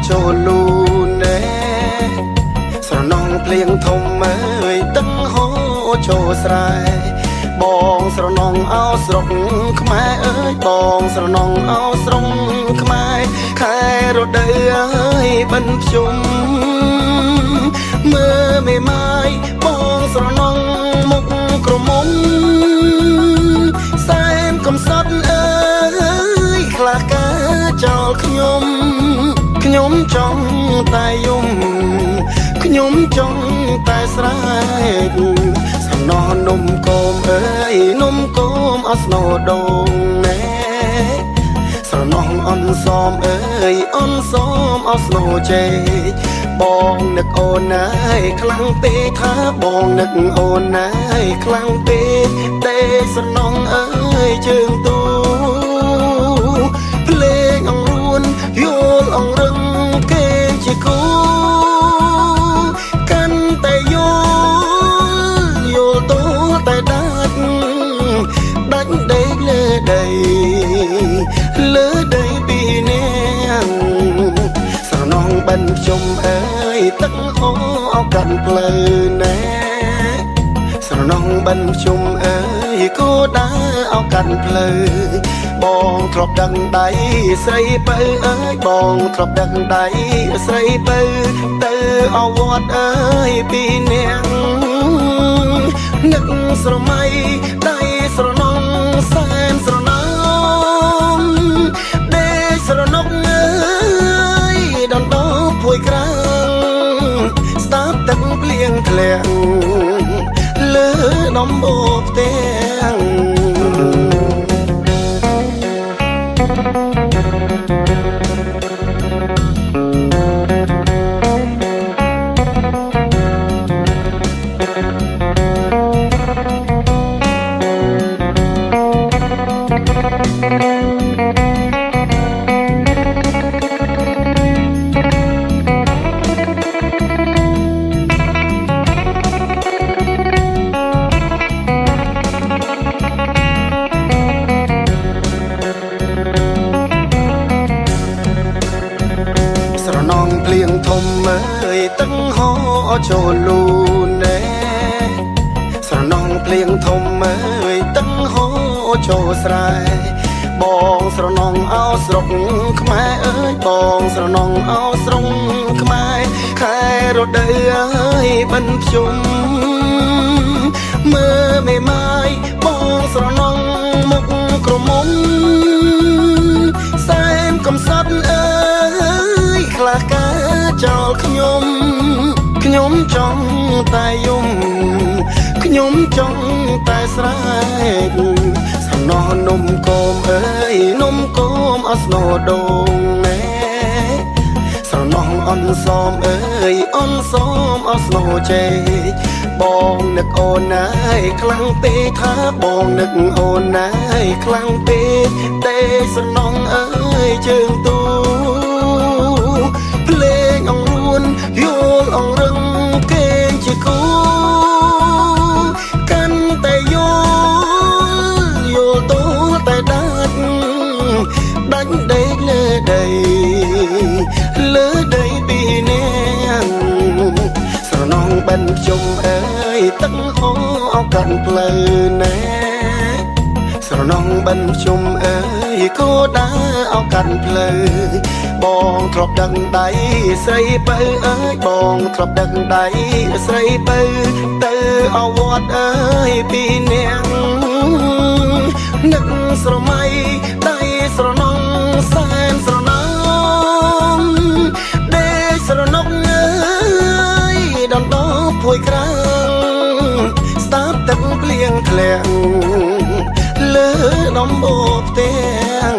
ចូលលូណែស្រណងភ្លៀងធំអើយទឹកហូរចូលស្រែបងស្រណងអោស្រុកខ្មែរអើយបងស្រណងអោស្រុកខ្មែរខែរដូវអើយបិណ្ឌភ្ជុំមើលមេម៉ាយបងស្រណងមុខក្រមុំសែនកំសត់អើយខ្លះការចោលខ្ញុំចង់តែយំខ្ញុំចង់តែស្រែកសំណោះនំគមអើយនំគមអស្នោដងណែស្រណោះអនសមអើយអនសមអស្នោជេបងនឹកអូនណាយខ្លាំងពេកថាបងនឹកអូនណាយខ្លាំងពេកទេស្រណោះអើយជើងទូភ្លេងអង្រួនយល់អង្រឹងគេជាគូកាន់តែយល់ទូតែដាច់ដេកលើដីពីនាងស្រណងបិណ្ឌភ្ជុំអើយទឹកហូរអោកាន់ផ្លូវណែស្រណងបិណ្ឌភ្ជុំអើយគោដើរអោកាន់ផ្លូវបងធ្លាប់ដឹងដៃស្រីពៅអើយបងធ្លាប់ដឹងដៃស្រីពៅទៅអវត្តអើយពីនាងនឹកស្រមៃដៃស្រណងសែនស្រណងដេកស្រណុកអើយដណ្ដោភួយក្រាំងស្ដាប់ទឹកភ្លៀងធ្លាក់លើដំបូកផ្ទាំងភ្លៀងធំអើយទឹកហូរចូលលូណែស្រណងភ្លៀងធំអើយទឹកហូរចូលស្រែបងស្រណងអោស្រុកខ្មែរអើយបងស្រណងអោស្រុកខ្មែរខែរដូវអើយបិណ្ឌភ្ជុំមើលមេម៉ាយបងស្រណងមុខក្រមុំសែនកំសត់អើយខ្លះការចោលខ្ញុំចង់តែយំខ្ញុំចង់តែស្រែកសំណោះនំគមអើយនំគមអស្នោដងណែស្រណោះអនសមអើយអនសមអស្នោជេបងនឹកអូនណាយខ្លាំងពេកថាបងនឹកអូនណាយខ្លាំងពេកទេស្រណោះអើយជើងទូភ្លេងអង្រួនយល់អង្រឹងគេជាគូកាន់តែយល់ទូតែដាច់ដេកលើដីពីនាងស្រណងបិណ្ឌភ្ជុំអើយទឹកហូរអោកាន់ផ្លូវណែស្រណងបិណ្ឌភ្ជុំអើយគោដើរអោកាន់ផ្លូវបងធ្លាប់ដឹងដៃស្រីពៅអើយបងធ្លាប់ដឹងដៃស្រីពៅទៅអវត្តអើយពីនាងនឹកស្រមៃដៃស្រណងសែនស្រណងដេកស្រណុកអើយដណ្ដោភួយក្រាំងស្ដាប់ទឹកភ្លៀងធ្លាក់លើដំបូកផ្ទាំង